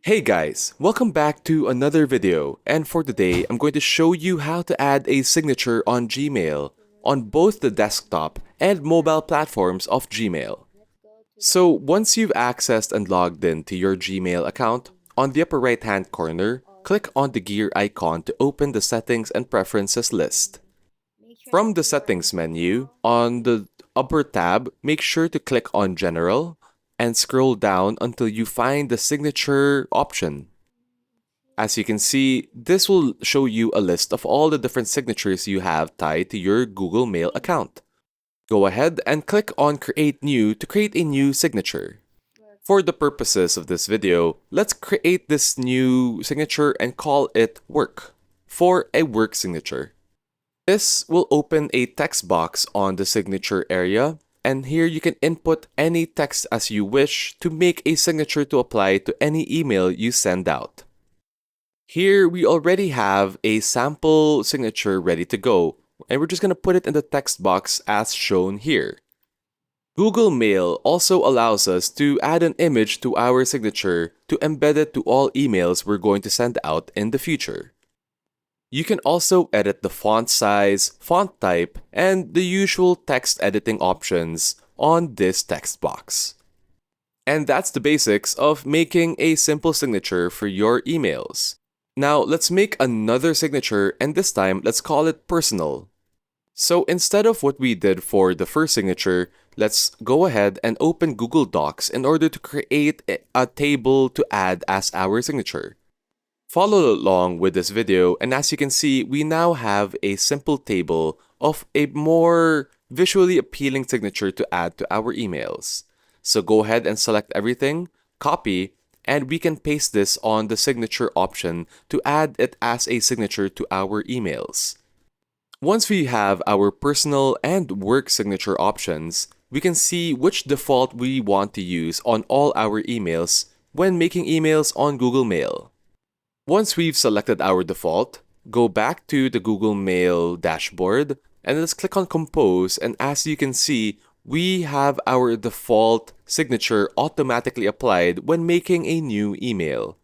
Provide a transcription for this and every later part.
Hey guys, welcome back to another video, and for today I'm going to show you how to add a signature on Gmail on both the desktop and mobile platforms of Gmail. So once you've accessed and logged in to your Gmail account, on the upper right hand corner, click on the gear icon to open the settings and preferences list. From the settings menu, on the upper tab, make sure to click on General and scroll down until you find the signature option. As you can see, this will show you a list of all the different signatures you have tied to your Google Mail account. Go ahead and click on Create New to create a new signature. For the purposes of this video, let's create this new signature and call it Work for a work signature. This will open a text box on the signature area, and here you can input any text as you wish to make a signature to apply to any email you send out. Here we already have a sample signature ready to go, and we're just going to put it in the text box as shown here. Google Mail also allows us to add an image to our signature to embed it to all emails we're going to send out in the future. You can also edit the font size, font type, and the usual text editing options on this text box. And that's the basics of making a simple signature for your emails. Now let's make another signature, and this time let's call it personal. So instead of what we did for the first signature, let's go ahead and open Google Docs in order to create a table to add as our signature. Follow along with this video, and as you can see, we now have a simple table of a more visually appealing signature to add to our emails. So go ahead and select everything, copy, and we can paste this on the signature option to add it as a signature to our emails. Once we have our personal and work signature options, we can see which default we want to use on all our emails when making emails on Google Mail. Once we've selected our default, go back to the Google Mail dashboard and let's click on Compose, and as you can see, we have our default signature automatically applied when making a new email.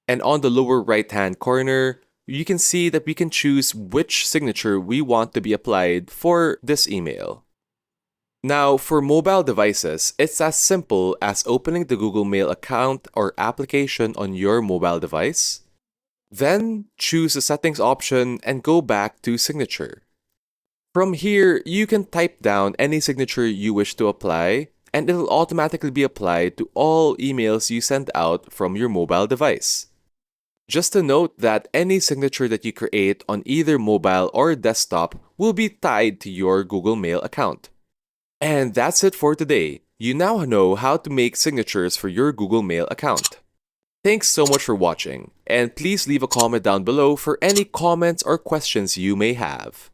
And on the lower right hand corner, you can see that we can choose which signature we want to be applied for this email. Now, for mobile devices, it's as simple as opening the Google Mail account or application on your mobile device. Then, choose the settings option and go back to signature. From here, you can type down any signature you wish to apply, and it'll automatically be applied to all emails you send out from your mobile device. Just a note that any signature that you create on either mobile or desktop will be tied to your Google Mail account. And that's it for today. You now know how to make signatures for your Google Mail account. Thanks so much for watching, and please leave a comment down below for any comments or questions you may have.